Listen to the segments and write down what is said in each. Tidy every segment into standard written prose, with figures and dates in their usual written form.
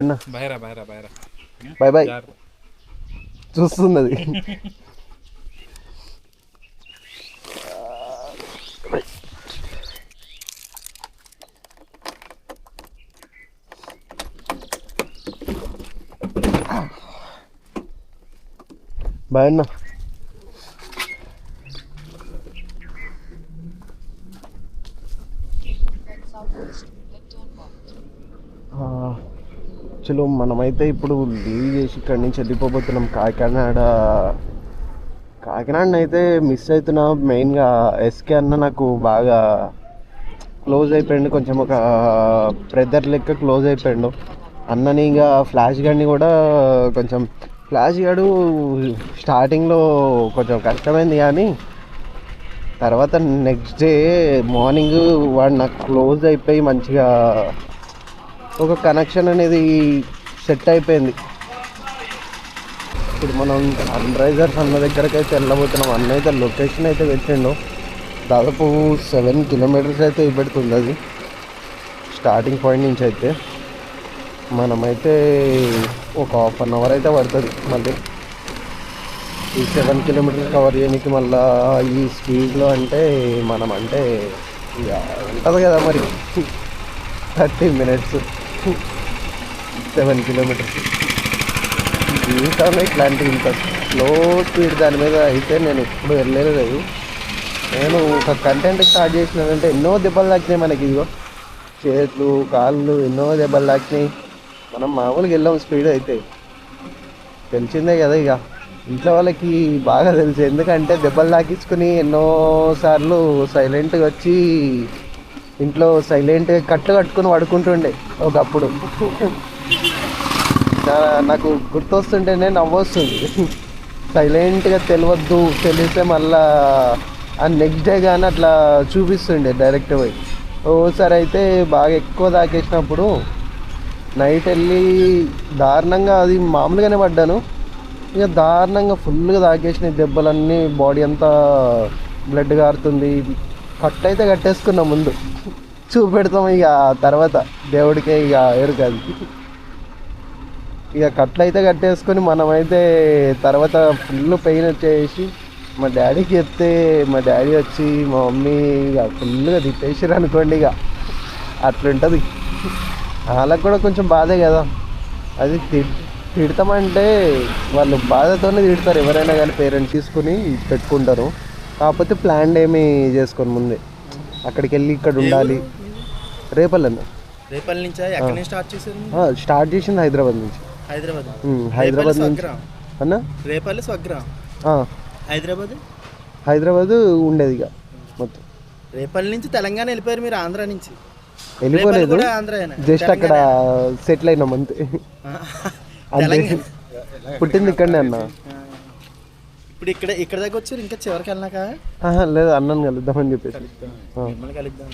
Baira Baira Baira bye bye చూస్తున్నది. Bye అన్న. చలో మనమైతే ఇప్పుడు లీవ్ చేసి ఇక్కడి నుంచి వెళ్ళిపోతున్నాం కాకినాడ అయితే మిస్ అవుతున్నా. మెయిన్గా ఎస్కే అన్న నాకు బాగా క్లోజ్ అయిపోయాడు, కొంచెం ఒక బ్రదర్ లెక్క క్లోజ్ అయిపోయాడు అన్నని. ఇంకా ఫ్లాష్ గాడిని కూడా కొంచెం ఫ్లాష్ గాడు స్టార్టింగ్లో కొంచెం కష్టమైంది, కానీ తర్వాత నెక్స్ట్ డే మార్నింగ్ వాడు నాకు క్లోజ్ అయిపోయి మంచిగా ఒక కనెక్షన్ అనేది సెట్ అయిపోయింది. ఇప్పుడు మనం సన్ రైజర్స్ అన్న దగ్గరికి అయితే వెళ్ళబోతున్నాం. అన్న అయితే లొకేషన్ అయితే పెట్టిండు. దాదాపు 7 కిలోమీటర్స్ అయితే ఇవ్వబడుతుంది అది స్టార్టింగ్ పాయింట్ నుంచి. అయితే మనమైతే ఒక ½ అన్ అవర్ అయితే పడుతుంది మళ్ళీ ఈ 7 కిలోమీటర్స్ కవర్ చేయడానికి. మళ్ళీ ఈ స్పీడ్లో అంటే మనం అంటే ఇక ఉంటుంది కదా మరి 30 మినిట్స్ 7 కిలోమీటర్స్. జీవితంలో ఇట్లాంటి ఇంత స్లో స్పీడ్ దాని మీద అయితే నేను ఎప్పుడు వెళ్ళలేదు. నేను ఒక కంటెంట్ స్టార్ట్ చేసినానంటే ఎన్నో దెబ్బలు తాకినాయి మనకి. ఇదిగో చేతులు కాళ్ళు ఎన్నో దెబ్బలు తాకినాయి. మనం మామూలుగా వెళ్ళాం స్పీడ్ అయితే, తెలిసిందే కదా. ఇక ఇంట్లో వాళ్ళకి బాగా తెలుసు, ఎందుకంటే దెబ్బలు తాకించుకుని ఎన్నోసార్లు సైలెంట్గా వచ్చి ఇంట్లో సైలెంట్గా కట్టుకుని పడుకుంటుండే ఒకప్పుడు. నాకు గుర్తొస్తుంటేనే నవ్వొస్తుంది. సైలెంట్గా తెలిస్తే మళ్ళా ఆ నెక్స్ట్ డే కానీ అట్లా చూపిస్తుండే డైరెక్ట్ పోయి. ఓసారి అయితే బాగా ఎక్కువ తాకేసినప్పుడు నైట్ వెళ్ళి దారుణంగా, అది మామూలుగానే పడ్డాను, ఇక దారుణంగా ఫుల్గా తాకేసినాయి దెబ్బలన్నీ. బాడీ అంతా బ్లడ్ కారుతుంది. కట్ అయితే కట్టేసుకున్నాం, ముందు చూపెడతాం ఇక తర్వాత దేవుడికే ఇక ఎరుకది. ఇక కట్లు అయితే కట్టేసుకొని మనమైతే తర్వాత ఫుల్ పెయిన్ వచ్చేసి మా డాడీకి చెప్తే మా డాడీ వచ్చి మా మమ్మీ ఇక ఫుల్గా తిట్టేసారు అనుకోండి. ఇక అట్లుంటుంది. వాళ్ళకు కూడా కొంచెం బాధే కదా అది. తిడతామంటే వాళ్ళు బాధతోనే తిడతారు ఎవరైనా కానీ. పేరెంట్స్ తీసుకుని పెట్టుకుంటారు, కాకపోతే ప్లాన్ ఏమి చేసుకొని ముందే అక్కడికి వెళ్ళి ఇక్కడ ఉండాలి. రేపల్లి అన్న. రేపల్లి నుంచి ఎక్కడి నుంచి స్టార్ట్ చేశారు? స్టార్ట్ చేసింది హైదరాబాద్ నుంచి. హైదరాబాద్ నుంచి అన్న. రేపల్లి స్వగ్రామం. హైదరాబాద్ ఉండేది ఇక మొత్తం. రేపల్లి నుంచి తెలంగాణ వెళ్ళిపోయారు మీరు? ఆంధ్ర నుంచి వెళ్ళిపోలేదు, జస్ట్ అక్కడ సెటిల్ అయినాం అంతే. పుట్టింది ఇక్కడనే అన్న. ఇప్పుడు ఇక్కడ దగ్గర వచ్చారు, ఇంకా చివరికి వెళ్ళినాక? లేదు, అన్నను కలుద్దామని చెప్పేసి. కలుద్దాం.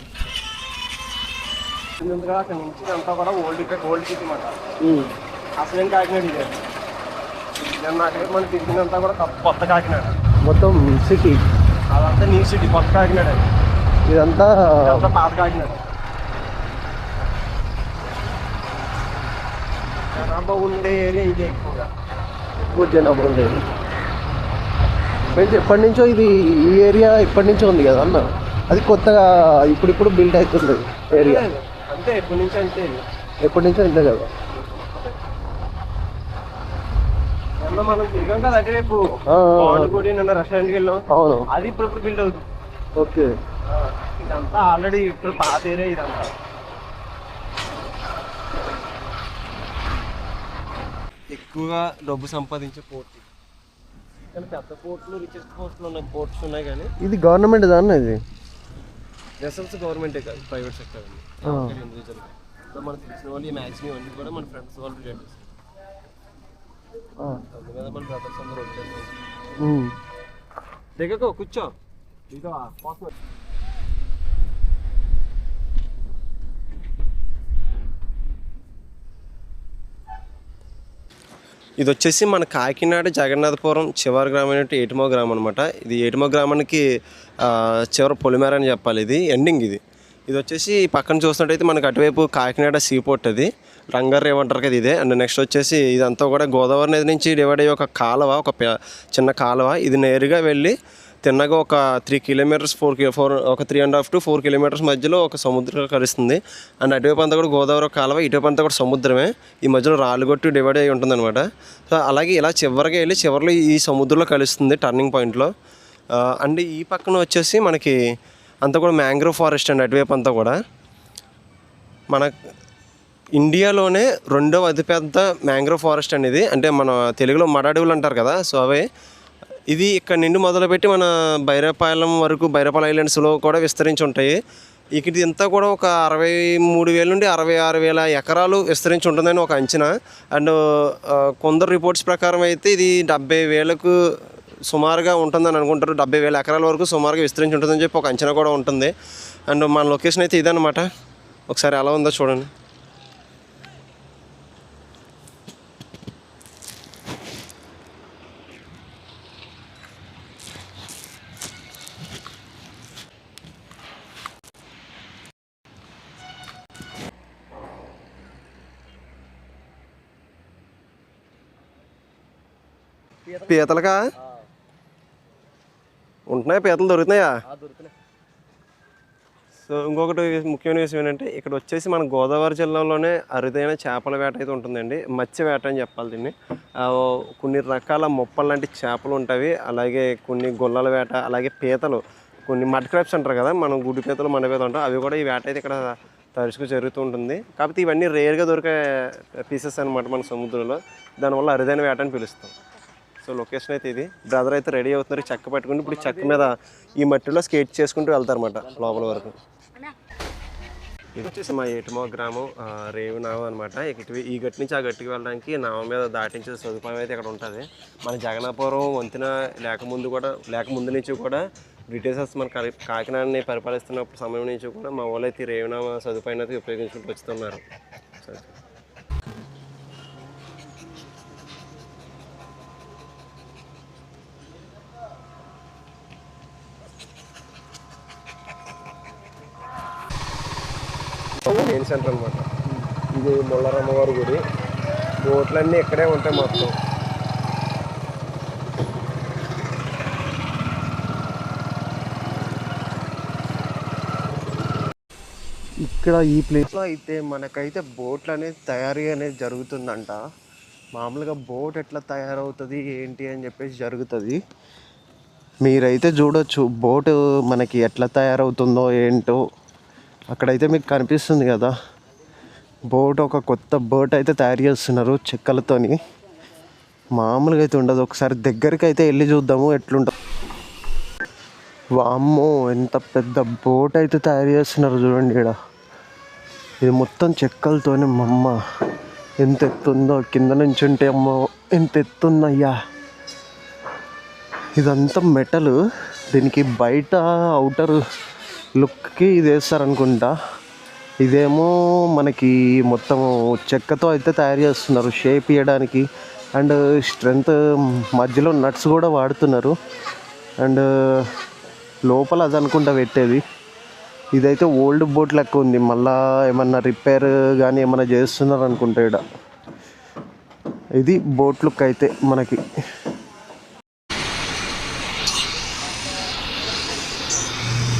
అక్కడ నుంచి అంతా కూడా ఓల్డ్ సిటీ మాట. అసలు ఏం కాకినాడ ఇదే. నాకైతే మనం తిరిగినంతా కూడా కొత్త కాకినాడ మొత్తం సిటీ. అదంతా న్యూ సిటీ, కొత్త కాకినాడ. ఇదంతా పాత కాకినాడ. జనాభా ఉండే ఏరియా ఇది ఎక్కువగా. ఎక్కువ జనాభా ఉండేది. ఎప్పటి నుంచో ఇది, ఈ ఏరియా ఎప్పటి నుంచో ఉంది కదా అన్న. అది కొత్తగా ఇప్పుడు బిల్డ్ అవుతుంది ఏరియా. అంతే ఎప్పటి నుంచో అంతే అంతే కదా. మనం తిరిగాం కదా అంటే రేపు నిన్న రెస్టారెంట్కి వెళ్ళాం. అవును, అది ఇప్పుడు బిల్డ్ అవుతుంది. ఓకే. ఇదంతా ఆల్రెడీ ఇప్పుడు పాత ఏరియా. ఇదంతా ఎక్కువగా డబ్బు సంపాదించే పోర్ట్. కానీ పెద్ద పోర్ట్లు, రిచెస్ట్ పోర్ట్స్ ఉన్నాయి కానీ ఇది గవర్నమెంట్ దాన్ని. ఇది వెసల్స్ గవర్నమెంటే కాదు, ప్రైవేట్ సెక్టర్ అండి. మనకు తెలిసిన వాళ్ళు మ్యాక్సిమం అన్ని కూడా మన ఫ్రెండ్స్ వాళ్ళు రిలేటివ్స్. అందుకని మన బ్రదర్స్ అందరూ వచ్చేస్తారు. దగ్గర కూర్చో. ఇది వచ్చేసి మన కాకినాడ జగన్నాథపురం చివరి గ్రామం అంటే ఏటుమో గ్రామం అనమాట. ఇది ఏటుమో గ్రామానికి చివరి పొలిమేర అని చెప్పాలి. ఇది ఎండింగ్. ఇది వచ్చేసి పక్కన చూసినట్టయితే మనకు అటువైపు కాకినాడ సీ పోర్ట్. అది రంగారు ఏమంటారు కదా ఇదే. అండ్ నెక్స్ట్ వచ్చేసి ఇదంతా కూడా గోదావరి నది నుంచి డివైడ్ అయ్యే ఒక కాలువ, చిన్న కాలువ. ఇది నేరుగా వెళ్ళి తిన్నగా ఒక 3 కిలోమీటర్స్ 4 ఒక 3.5 to 4 కిలోమీటర్స్ మధ్యలో ఒక సముద్రం కలుస్తుంది. అండ్ అటువైపు అంతా కూడా గోదావరి కాలువ, ఇటువైపు అంతా కూడా సముద్రమే. ఈ మధ్యలో రాళ్ళగొట్టు డివైడ్ అయ్యి ఉంటుంది అనమాట. సో అలాగే ఇలా చివరికి వెళ్ళి చివరిలో ఈ సముద్రంలో కలుస్తుంది టర్నింగ్ పాయింట్లో. అండ్ ఈ పక్కన వచ్చేసి మనకి అంతా కూడా మ్యాంగ్రోవ్ ఫారెస్ట్ అండి. అటువైపు అంతా కూడా మన ఇండియాలోనే 2వ అతిపెద్ద మ్యాంగ్రోవ్ ఫారెస్ట్ అనేది. అంటే మన తెలుగులో మడాడవులు అంటారు కదా, సో అవే. ఇది ఇక్కడ నుండి మొదలుపెట్టి మన బైరపాలెం వరకు, బైరపాలెం ఐలాండ్స్లో కూడా విస్తరించి ఉంటాయి. ఇది ఇంతా కూడా ఒక 63,000 నుండి 66,000 ఎకరాలు విస్తరించి ఉంటుందని ఒక అంచనా. అండ్ కొందరు రిపోర్ట్స్ ప్రకారం అయితే ఇది 70,000కు సుమారుగా ఉంటుందని అనుకుంటారు. 70,000 ఎకరాల వరకు సుమారుగా విస్తరించి ఉంటుందని చెప్పి ఒక అంచనా కూడా ఉంటుంది. అండ్ మన లొకేషన్ అయితే ఇదన్నమాట. ఒకసారి ఎలా ఉందో చూడండి. పీతలకా ఉంటున్నాయా? పీతలు దొరుకుతున్నాయా? సో ఇంకొకటి ముఖ్యమైన విషయం ఏంటంటే ఇక్కడ వచ్చేసి మన గోదావరి జిల్లాలోనే అరుదైన చేపల వేట అయితే ఉంటుందండి. మత్స్య వేట అని చెప్పాలి దీన్ని. కొన్ని రకాల మొప్పలు లాంటి చేపలు ఉంటాయి, అలాగే కొన్ని గొల్లల వేట, అలాగే పీతలు, కొన్ని మడ్ క్రాబ్స్ అంటారు కదా, మనం గుడ్డు పీతలు, మండ పీతలు అంటాం, అవి కూడా ఈ వేట అయితే ఇక్కడ తరచుగా జరుగుతూ ఉంటుంది. కాకపోతే ఇవన్నీ రేర్గా దొరికే పీసెస్ అనమాట మన సముద్రంలో. దానివల్ల అరుదైన వేట అని పిలుస్తాం. సో లొకేషన్ అయితే ఇది. బ్రదర్ అయితే రెడీ అవుతున్నారు చెక్క పట్టుకుని. ఇప్పుడు చెక్క మీద ఈ మట్టిలో స్కేట్ చేసుకుంటూ వెళ్తారన్నమాట లోపల వరకు. ఇది వచ్చేసి మా ఏటుమో గ్రామం రేవు నావ అనమాట. ఈ గట్టి నుంచి ఆ గట్టికి వెళ్ళడానికి నావ మీద దాటించే సదుపాయం అయితే ఇక్కడ ఉంటుంది. మన జగన్నాపురం వంతెన లేకముందు నుంచి కూడా బ్రిటిషర్స్ మన కాకినాడని పరిపాలిస్తున్నప్పుడు సమయం నుంచి కూడా మా వాళ్ళు అయితే రేవు నావ సదుపాయాన్ని అయితే ఉపయోగించుకుంటూ వస్తున్నారు. సరే, మెయిన్ సెంటర్ అనమాట ఇది. ముళ్ళరమ్మవారి గుడి. బోట్లన్నీ ఇక్కడే ఉంటాయి మొత్తం. ఇక్కడ ఈ ప్లేస్లో అయితే మనకైతే బోట్లు అనేది తయారీ అనేది జరుగుతుందంట. మామూలుగా బోట్ ఎట్లా తయారవుతుంది ఏంటి అని చెప్పేసి జరుగుతుంది. మీరైతే చూడొచ్చు బోటు మనకి ఎట్లా తయారవుతుందో ఏంటో. అక్కడైతే మీకు కనిపిస్తుంది కదా, బోట్ ఒక కొత్త బోట్ అయితే తయారు చేస్తున్నారు చెక్కలతోని. మామూలుగా అయితే ఉండదు. ఒకసారి దగ్గరికి అయితే వెళ్ళి చూద్దాము ఎట్లుంటుంది. వామ్మో, ఎంత పెద్ద బోట్ అయితే తయారు చేస్తున్నారు చూడండి ఇక్కడ. ఇది మొత్తం చెక్కలతోనే. మమ్మ ఎంత ఎత్తుందో, కింద నుంచి ఉంటే అమ్మో ఎంత ఎత్తుందయ్యా. ఇదంతా మెటల్. దీనికి బయట అవుటర్ లుక్కి ఇది వేస్తారనుకుంటా. ఇదేమో మనకి మొత్తం చెక్కతో అయితే తయారు చేస్తున్నారు షేప్ ఇవ్వడానికి. అండ్ స్ట్రెంత్ మధ్యలో నట్స్ కూడా వాడుతున్నారు. అండ్ లోపల అది అనుకుంటా పెట్టేది. ఇదైతే ఓల్డ్ బోట్ లెక్క ఉంది. మళ్ళీ ఏమన్నా రిపేర్ కానీ ఏమన్నా చేస్తున్నారు అనుకుంటా ఇక్కడ. ఇది బోట్ లుక్ అయితే మనకి.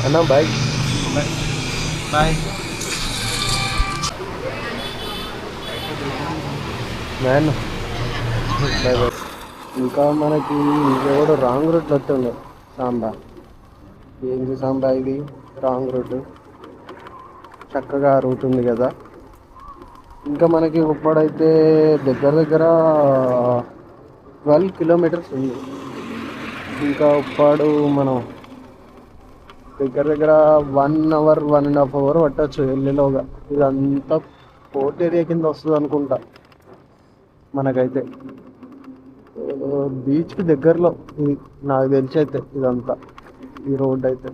అన్నా bye bye. Man bye bye. ఇంకా మనకి ఇంకెవడో రాంగ్ రూట్ వస్తుండే. సాంబా ఏంటి సాంబా ఇది రాంగ్ రూట్. చక్కగా రూట్ ఉంది కదా. ఇంకా మనకి ఉప్పడైతే దగ్గర 12 కిలోమీటర్స్ ఉంది. ఇంకా ఉప్పాడు మనం దగ్గర 1 hour 1.5 hour పట్టచ్చు వెళ్ళేలోగా. ఇదంతా పోర్ట్ ఏరియా కింద వస్తుంది అనుకుంటా మనకైతే. బీచ్కి దగ్గరలో ఇది నాకు తెలిసి అయితే ఇదంతా ఈ రోడ్ అయితే.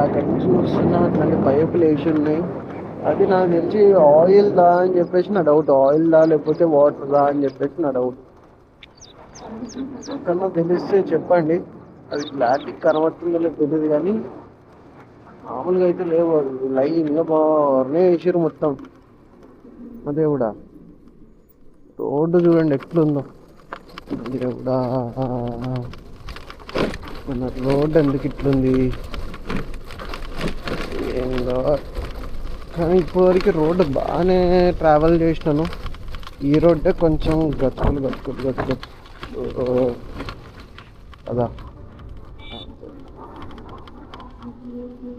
అక్కడ చూస్తున్నా అట్లాంటి పైపులు వేసి ఉన్నాయి. అది నాకు తెలిసి ఆయిల్ దా అని చెప్పేసి నా డౌట్. ఆయిల్ దా లేకపోతే వాటర్ దా అని చెప్పేసి నా డౌట్. ఎక్కడన్నా తెలిస్తే చెప్పండి. అది క్లారిటీ కనబడుతుందో తెలియదు కానీ మామూలుగా అయితే లేవు, లైన్గా బాగానే వేసారు మొత్తం. అదే కూడా రోడ్డు చూడండి ఎట్లుందో. దేవుడా, మన రోడ్డు ఎందుకు ఇట్లుంది ఏందో. కానీ ఇప్పటివరకు రోడ్డు బాగానే ట్రావెల్ చేసినాను. ఈ రోడ్డే కొంచెం గతుకులు కదా.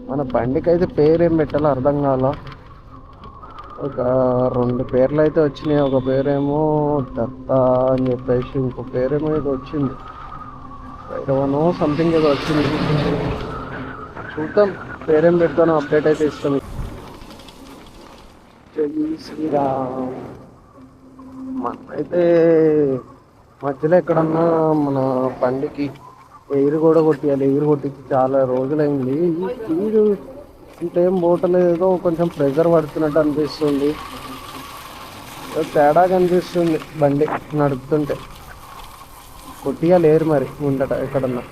మన బండికి అయితే పేరేం పెట్టాలో అర్థం కాల. ఒక 2 పేర్లు అయితే వచ్చినాయి. ఒక పేరేమో దత్త అని చెప్పేసి, ఇంకో పేరేమో ఏదో వచ్చింది, భైరవనో సంథింగ్ ఏదో వచ్చింది. చూద్దాం పేరేం పెడతానో, అప్డేట్ అయితే ఇస్తాను. జై శ్రీరామ్. మనమైతే మధ్యలో ఎక్కడన్నా మన బండికి ఎయిర్ కూడా కొట్టియాలి. ఎయిర్ కొట్టించి చాలా రోజులైంది. ఈ స్పీడ్ ఇంకేం పోవట్లేదు, కొంచెం ప్రెషర్ పడుతున్నట్టు అనిపిస్తుంది. తేడా కనిపిస్తుంది బండి నడుపుతుంటే. కొట్టియాలి ఎయిర్ మరి ఉండట ఎక్కడన్నా.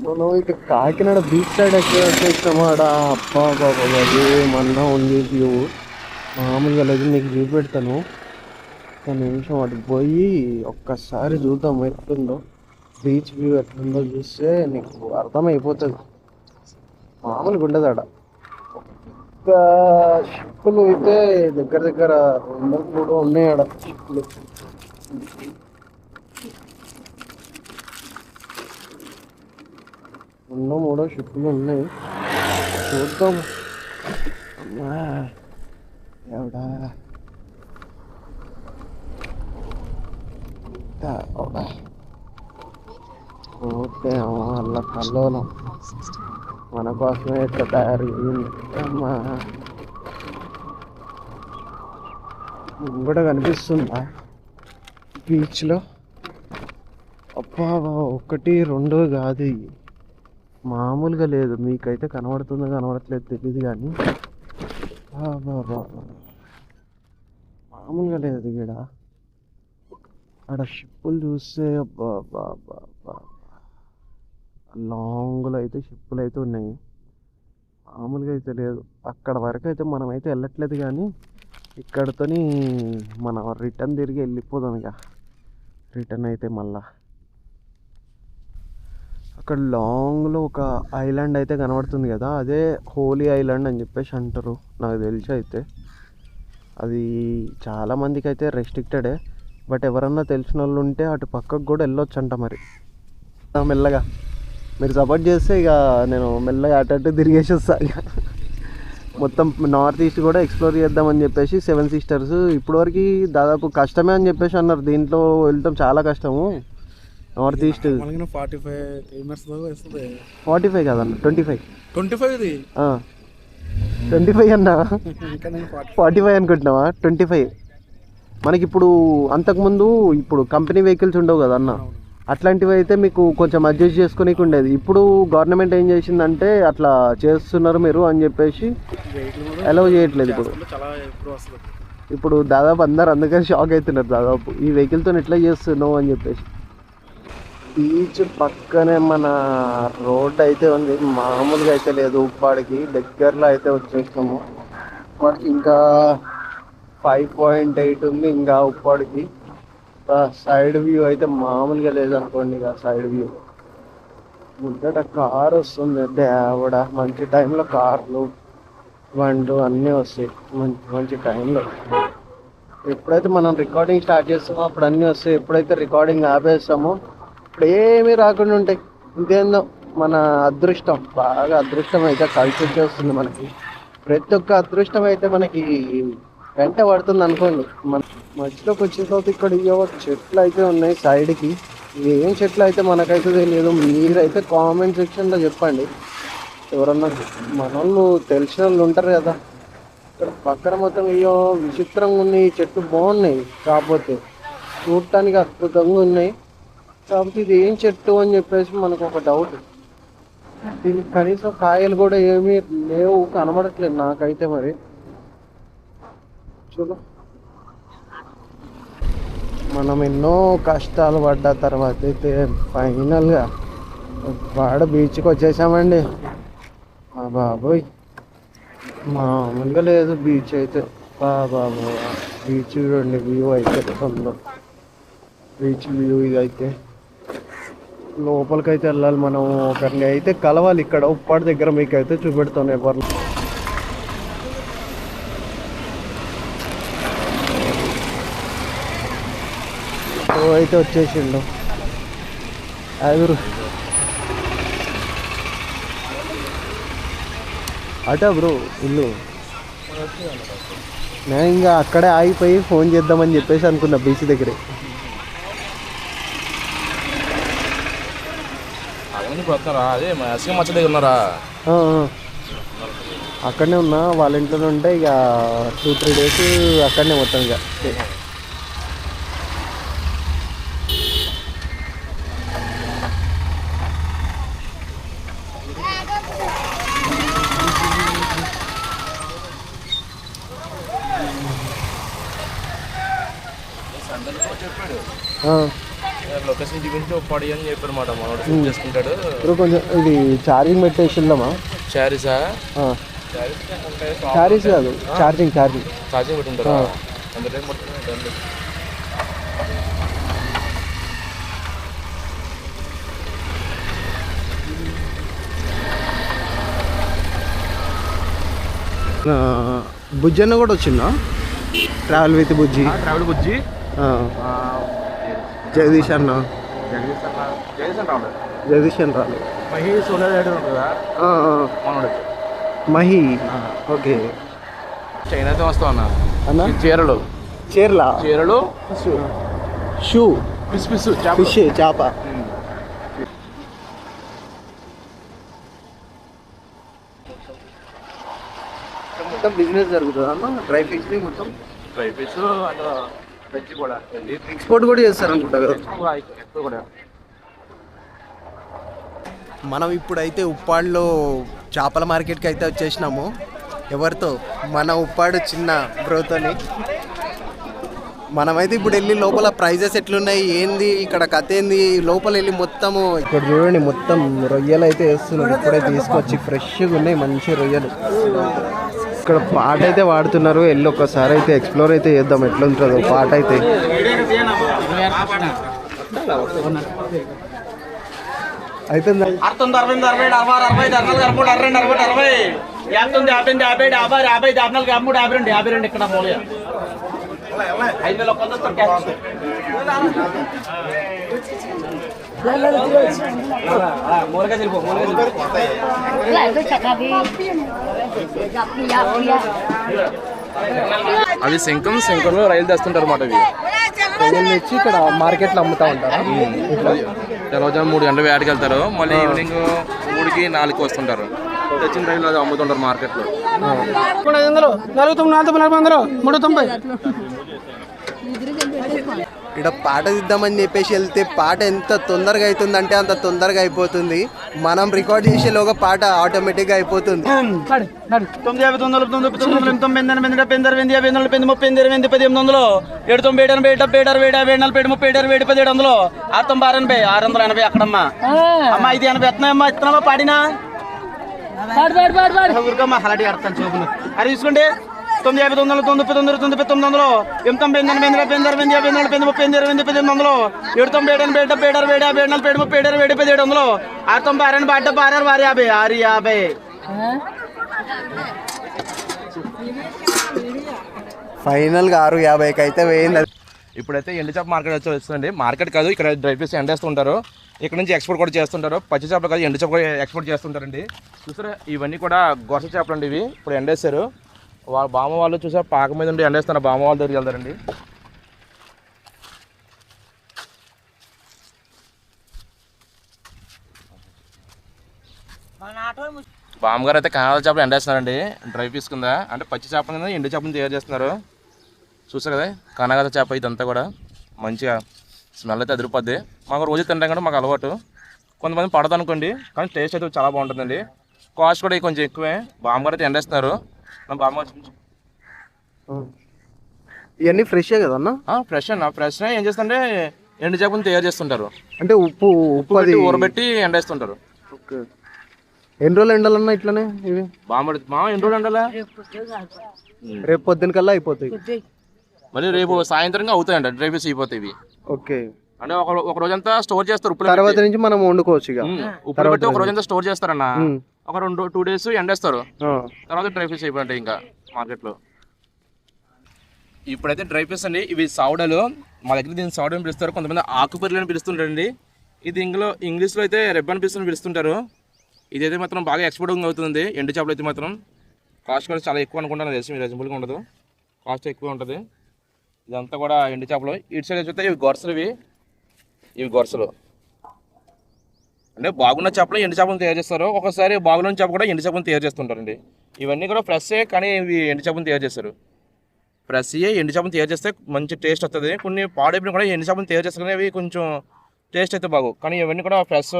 మనం ఇక కాకినాడ బీచ్ సైడ్ ఎక్కడ వచ్చేసాము. ఆడ అబ్బా బాబా ఏమన్నా ఉంది వ్యూ, మామూలుగా లేదు. నీకు చూపెడతాను ఒక నిమిషం. అటుకు పోయి ఒక్కసారి చూద్దాం ఎట్లుందో, బీచ్ వ్యూ ఎట్లుందో చూస్తే నీకు అర్థమైపోతుంది. మామూలుగా ఉండదు ఆడ. ఇంకా షిప్పులు అయితే దగ్గర 2-3 ఉన్నాయి ఆడ షిప్పులు. రెండో మూడో షిప్పులు ఉన్నాయి, చూద్దాం. అమ్మా ఎవడా ఓకే అలా కల్లోలం మన కోసమే ఇట్లా తయారు చేయింది. అమ్మా కూడా కనిపిస్తుందా బీచ్లో? అబ్బా 1 2 కాదు, మామూలుగా లేదు. మీకైతే కనబడుతుందో కనబడట్లేదు తెలియదు, కానీ మామూలుగా లేదు ఇక్కడ. అక్కడ షిప్పులు చూస్తే అబ్బా లాంగ్లో అయితే షిప్పులు అయితే ఉన్నాయి, మామూలుగా అయితే లేదు. అక్కడ వరకు అయితే మనమైతే వెళ్ళట్లేదు, కానీ ఇక్కడతోని మనం రిటర్న్ తిరిగి వెళ్ళిపోదాం ఇక. రిటర్న్ అయితే మళ్ళా అక్కడ లాంగ్లో ఒక ఐలాండ్ అయితే కనబడుతుంది కదా, అదే హోలీ ఐలాండ్ అని చెప్పేసి అంటారు నాకు తెలిసి. అయితే అది చాలామందికి అయితే రెస్ట్రిక్టెడే, బట్ ఎవరన్నా తెలిసిన వాళ్ళు ఉంటే అటు పక్కకు కూడా వెళ్ళొచ్చు అంట. మరి మెల్లగా మీరు సపోర్ట్ చేస్తే ఇక నేను మెల్లగా అటు తిరిగేసి వస్తా. ఇక మొత్తం నార్త్ ఈస్ట్ కూడా ఎక్స్ప్లోర్ చేద్దామని చెప్పేసి 7 సిస్టర్స్ ఇప్పటివరకు దాదాపు కష్టమే అని చెప్పేసి అన్నారు. దీంట్లో వెళ్ళటం చాలా కష్టము. నార్త్ ఈస్ట్ 45 కదన్న, 25 అన్నా, 45 అనుకుంటున్నావా? 25 మనకి ఇప్పుడు. అంతకుముందు ఇప్పుడు కంపెనీ వెహికల్స్ ఉండవు కదా అన్న, అట్లాంటివి అయితే మీకు కొంచెం అడ్జస్ట్ చేసుకోనికి ఉండేది. ఇప్పుడు గవర్నమెంట్ ఏం చేసిందంటే అట్లా చేస్తున్నారు మీరు అని చెప్పేసి అలౌ చేయట్లేదు ఇప్పుడు దాదాపు అందరు అందుకని షాక్ అవుతున్నారు. దాదాపు ఈ వెహికల్తో ఎట్లా చేస్తున్నావు అని చెప్పేసి. బీచ్ పక్కనే మన రోడ్ అయితే ఉంది, మామూలుగా అయితే లేదు. ఉప్పాడికి దగ్గరలో అయితే వచ్చేస్తాము. ఉప్పాడికి ఇంకా 5.8 ఉంది ఇంకా ఉప్పాడికి. సైడ్ వ్యూ అయితే మామూలుగా లేదనుకోండి. ఇక సైడ్ వ్యూ ముందట కార్ వస్తుంది, దేవుడ మంచి టైంలో కార్లు బండ్లు అన్నీ వస్తాయి మంచి టైంలో. ఎప్పుడైతే మనం రికార్డింగ్ స్టార్ట్ చేస్తామో అప్పుడు అన్నీ వస్తాయి. ఎప్పుడైతే రికార్డింగ్ ఆపేస్తామో ఇప్పుడు ఏమీ రాకుండా ఉంటాయి. ఇంకేందో మన అదృష్టం, బాగా అదృష్టం అయితే కలిసి వచ్చేస్తుంది మనకి. ప్రతి ఒక్క అదృష్టం అయితే మనకి వెంట పడుతుంది అనుకోండి. మన మధ్యలోకి వచ్చిన తర్వాత ఇక్కడ చెట్లు అయితే ఉన్నాయి సైడ్కి. ఏం చెట్లు అయితే మనకైతే తెలియదు. మీరైతే కామెంట్ సెక్షన్లో చెప్పండి. ఎవరన్నా మన వాళ్ళు తెలిసిన వాళ్ళు ఉంటారు కదా. ఇక్కడ పక్కన మొత్తం విచిత్రంగా ఉన్నాయి చెట్లు, బాగున్నాయి. కాకపోతే చూడటానికి అద్భుతంగా ఉన్నాయి. కాకపోతే ఇది ఏం చెట్టు అని చెప్పేసి మనకు ఒక డౌట్. దీనికి కనీసం కాయలు కూడా ఏమీ లేవు, కనబడట్లేదు నాకైతే. మరి చూడు, మనం ఎన్నో కష్టాలు పడ్డ తర్వాత అయితే ఫైనల్గా వాడ బీచ్కి వచ్చేసామండి. బాబోయ్ మామూలుగా లేదు బీచ్ అయితే. బాబా బీచ్ చూడండి, వ్యూ అయితే తొందర బీచ్ వ్యూ ఇది అయితే. లోపలికైతే వెళ్ళాలి మనం, ఒకరిని అయితే కలవాలి ఇక్కడ ఉప్పాడు దగ్గర. మీకు అయితే చూపెడతాను ఎవరు అయితే వచ్చేసిండు ఆగురు. అటా బ్రో ఇల్లు. నేను ఇంకా అక్కడే ఆగిపోయి ఫోన్ చేద్దామని చెప్పేసి అనుకున్నా బీచ్ దగ్గరే. అక్కడనే ఉన్నా, వాళ్ళ ఇంట్లోనే ఉంటే ఇక 2-3 డేస్ అక్కడనే మొత్తం ఇక. లొకేషన్ చూపించి పడి అని చెప్పారు మాట మనోడు షూట్ చేసుకుంటాడు. ఇప్పుడు కొంచెం ఇది ఛార్జింగ్ పెట్టేసి వెళ్దామా? శారీసా? శారీస్ కాదు, ఛార్జింగ్ పెట్టుంటారా? ఎంత టైం పడుతుంది? బుజ్జి అన్న కూడా వచ్చిందా? ట్రావెల్ విత్ బుజ్జి. జగదీష్ అన్న రాలేదు. మహి ఓకే. చైనాతో వస్తావు అన్న. చీరలు షూ ఫిష్ చేప. మొత్తం బిజినెస్ జరుగుతుంది అన్న. డ్రై ఫిష్ మొత్తం వెజ్ కూడా ఎక్స్పోర్ట్ కూడా చేస్తారు అనుకుంటా కదా. మనం ఇప్పుడైతే ఉప్పాడులో చేపల మార్కెట్కి అయితే వచ్చేసినాము. ఎవరితో? మన ఉప్పాడు చిన్న బ్రోతోని. మనమైతే ఇప్పుడు వెళ్ళి లోపల ప్రైజెస్ ఎట్లున్నాయి, ఏంది ఇక్కడ కథ ఏంది, లోపల వెళ్ళి మొత్తము ఇక్కడ చూడండి. మొత్తం రొయ్యలు అయితే వేస్తున్నారు ఇప్పుడే తీసుకొచ్చి, ఫ్రెష్గా ఉన్నాయి మంచి రొయ్యలు. ఇక్కడ పాట అయితే వాడుతున్నారు. వెళ్ళి ఒక్కసారి అయితే ఎక్స్ప్లోర్ అయితే చేద్దాం ఎట్లా ఉంటుందో పాట అయితే. అయిపోయిందా? అది శంఖంలో రైలు తెస్తుంటారు అన్నమాట. ఇవి తెచ్చి ఇక్కడ మార్కెట్లో అమ్ముతా ఉంటారు. తెల్లవారుజాము 3 గంటలు వేటకి వెళ్తారు, మళ్ళీ ఈవినింగ్ 3కి 4కి వస్తుంటారు. తెచ్చిన రైలు అది అమ్ముతుంటారు మార్కెట్లో. 500 ఇక్కడ పాట తీద్దామని చెప్పేసి వెళ్తే పాట ఎంత తొందరగా అవుతుందంటే అంత తొందరగా అయిపోతుంది. మనం రికార్డ్ చేసేలోగా పాట ఆటోమేటిక్గా అయిపోతుంది. 680 అక్కడమ్మా. అమ్మా ఇది 80 ఎత్తనమ్మా, ఇస్తున్నావా పాడినా ఊరికమ్మా అలాంటి ఆడతాను చూపులు. అది తీసుకోండి. 950 999 999 ఫైనల్ గా 650కి అయితే వేయింది. ఇప్పుడైతే ఎండు చేప మార్కెట్ వచ్చి వస్తుంది. మార్కెట్ కాదు, ఇక్కడ డ్రై ఫిష్ ఎండేస్తుంటారు. ఇక్కడ నుంచి ఎక్స్పోర్ట్ కూడా చేస్తుంటారు. పచ్చి చేపలు కాదు, ఎండు చేప కూడా ఎక్స్పోర్ట్ చేస్తుంటారండి. చూసారా ఇవన్నీ కూడా గొర్రె చేపలు అండి. ఇవి ఇప్పుడు ఎండేస్తారు. వాళ్ళ బామ్మ వాళ్ళు చూసారు పాక మీద ఉండి ఎండేస్తున్నారు. బామ్మ వాళ్ళ దగ్గరికి వెళ్తారండి. బామ్మగారు అయితే కనాల చేపలు ఎండేస్తున్నారండి. డ్రై ఫిష్ కింద అంటే పచ్చి చేపల కింద ఎండు చేపలను తయారు చేస్తున్నారు. చూసారు కదా కనగల చేప ఇదంతా కూడా మంచిగా స్మెల్ అయితే అదిరిపోద్ది. మాకు రోజు తింటాం కూడా మాకు అలవాటు. కొంతమంది పడదు అనుకోండి, కానీ టేస్ట్ అయితే చాలా బాగుంటుందండి. కాస్ట్ కూడా కొంచెం ఎక్కువే. బామ్మగారు అయితే ఎండేస్తున్నారు. ఇవన్నీ ఫ్రెష్ కదా అన్న? ఫ్రెష్ అన్న. ఫ్రెష్ ఏం చేస్తుంటే ఎండు చేపలను తయారు చేస్తుంటారు. అంటే ఉప్పు అది ఊరబెట్టి ఎండేస్తుంటారు. ఎన్ని రోజులు ఎండాలన్నా ఇట్లనే ఇవి? బాగా ఎన్ని రోజులు ఉండాలా? రేపు పొద్దున కల్లా అయిపోతాయి. మళ్ళీ రేపు సాయంత్రంగా అవుతాయంట డ్రై ఫిష్ అయిపోతాయి ఇవి. ఓకే. అంటే ఒక రోజంతా స్టోర్ చేస్తారు ఉప్పు తర్వాత నుంచి మనం వండుకోవచ్చు ఇక. ఉప్పు పెట్టి ఒక రోజంతా స్టోర్ చేస్తారన్న. ఒక 2 days ఎండేస్తారు, తర్వాత డ్రై ఫిష్ అయిపోయింటాయి ఇంకా మార్కెట్లో. ఇప్పుడైతే డ్రై ఫిష్ అండి, ఇవి సౌడలు. మా దగ్గర దీన్ని సౌడ అని పిలుస్తారు, కొంతమంది ఆకుపర్లు అని పిలుస్తుంటారండి. ఇది ఇంగ్లీష్లో అయితే రెబ్బన్ ఫిష్ అని పిలుస్తుంటారు. ఇదైతే మాత్రం బాగా ఎక్స్పోర్టింగ్ అవుతుంది. ఎండు చేపలు అయితే మాత్రం కాస్ట్ కూడా చాలా ఎక్కువ అనుకుంటాను, తెలిసి మీరు రీజనబుల్గా ఉండదు, కాస్ట్ ఎక్కువ ఉంటుంది. ఇదంతా కూడా ఎండు చేపలు. ఇటు సైడ్ చూస్తే ఇవి గొరసలు, ఇవి గొరసలు అంటే బాగున్న చేపలు ఎండు చేపలను తయారు చేస్తారు. ఒకసారి బాగున్న చేప కూడా ఎండు చేపలను తయారు చేస్తుంటారండి. ఇవన్నీ కూడా ఫ్రెషే, కానీ ఇవి ఎండు చేపలను తయారు చేస్తారు. ఫ్రెష్ ఎండు చేపలను తయారు చేస్తే మంచి టేస్ట్ వస్తుంది. కొన్ని పాడైపోయిన కూడా ఎండు చేపలను తయారు చేస్తారు, అవి కొంచెం టేస్ట్ అయితే బాగు, కానీ ఇవన్నీ కూడా ఫ్రెష్.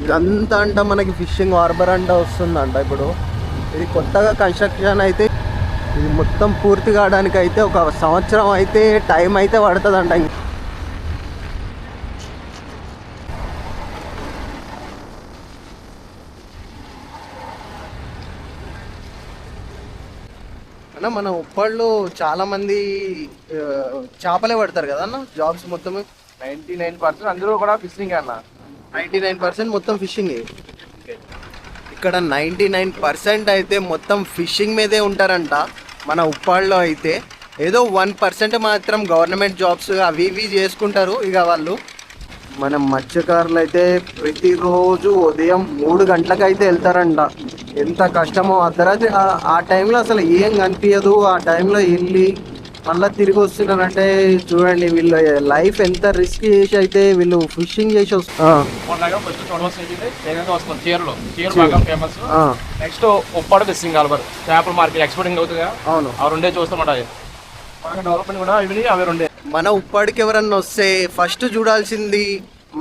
ఇదంతా అంట మనకి ఫిషింగ్ హార్బర్ అంట వస్తుందంట. ఇప్పుడు ఇది కొత్తగా కన్స్ట్రక్షన్ అయితే, ఇది మొత్తం పూర్తి కావడానికి అయితే 1 సంవత్సరం అయితే టైం అయితే పడుతుందంట. అన్న మన ఉప్పళ్ళు చాలా మంది చేపలే పడతారు కదా అన్న, జాబ్స్ మొత్తం 99% అందరూ కూడా ఫిషింగ్ అన్న. 99% మొత్తం ఫిషింగ్. ఇక్కడ 99% అయితే మొత్తం ఫిషింగ్ మీదే ఉంటారంట మన ఉప్పాళ్ళలో. అయితే ఏదో 1% మాత్రం గవర్నమెంట్ జాబ్స్ అవి ఇవి చేసుకుంటారు ఇక వాళ్ళు. మన మత్స్యకారులు అయితే ప్రతిరోజు ఉదయం 3 గంటలకు అయితే వెళ్తారంట. ఎంత కష్టమో అర్ధరాత్రి ఆ టైంలో అసలు ఏం కనిపించదు. ఆ టైంలో వెళ్ళి మళ్ళీ తిరిగి వస్తున్నారంటే చూడండి వీళ్ళు లైఫ్ ఎంత రిస్క్ చేసి అయితే వీళ్ళు ఫిషింగ్ చేసి వస్తారు. నెక్స్ట్ ఉప్పాడ ఫిషింగ్ హార్బర్, చేపల మార్కెట్ ఎక్స్పోర్టింగ్ అవుతుందిగా. అవును, అవి రెండే చూస్తామాట. డెవలప్మెంట్ కూడా అవి రెండే. మన ఉప్పాడికి ఎవరన్నా వస్తే ఫస్ట్ చూడాల్సింది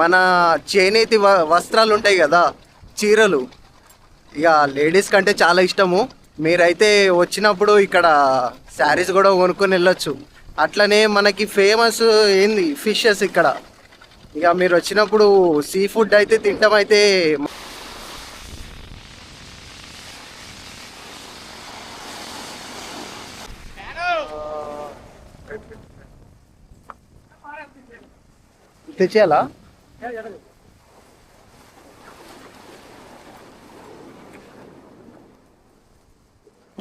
మన చేనేతి వస్త్రాలు ఉంటాయి కదా, చీరలు. ఇక లేడీస్ కంటే చాలా ఇష్టము. మీరైతే వచ్చినప్పుడు ఇక్కడ శారీస్ కూడా కొనుక్కొని వెళ్ళొచ్చు. అట్లనే మనకి ఫేమస్ ఏంది ఫిషెస్ ఇక్కడ. ఇక మీరు వచ్చినప్పుడు సీ ఫుడ్ అయితే తింటాం. అయితే తెచ్చేయాలా?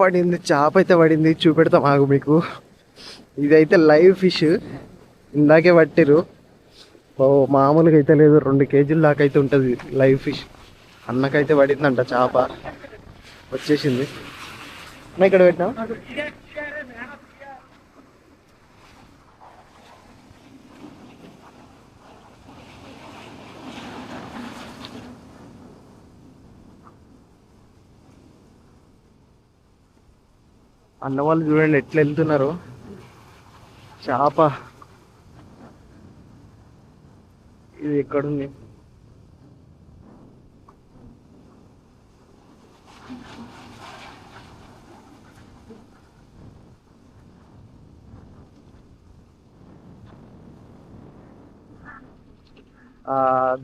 పడింది, చేప అయితే పడింది, చూపెడతాం ఆగు మీకు. ఇదైతే లైవ్ ఫిష్, ఇందాకే పట్టిరు. ఓ మామూలుగా అయితే లేదు, 2 కేజీల దాకా అయితే ఉంటుంది లైవ్ ఫిష్. అన్నకైతే పడిందంట చేప, వచ్చేసింది. ఇక్కడ పెట్టినా అన్న వాళ్ళు చూడండి ఎట్లా వెళ్తున్నారు. చేప ఇది ఎక్కడుంది?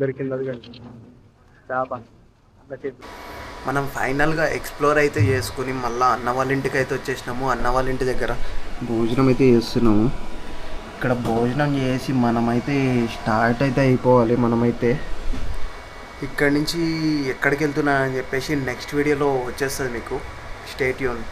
దొరికింది, అది కానీ చేప. మనం ఫైనల్గా ఎక్స్ప్లోర్ అయితే చేసుకుని మళ్ళీ అన్న వాళ్ళ ఇంటికి అయితే వచ్చేసినాము. అన్న వాళ్ళ ఇంటి దగ్గర భోజనం అయితే చేస్తున్నాము. ఇక్కడ భోజనం చేసి మనమైతే స్టార్ట్ అయితే అయిపోవాలి. మనమైతే ఇక్కడి నుంచి ఎక్కడికి వెళ్తున్నా అని చెప్పేసి నెక్స్ట్ వీడియోలో వచ్చేస్తుంది మీకు. Stay tune.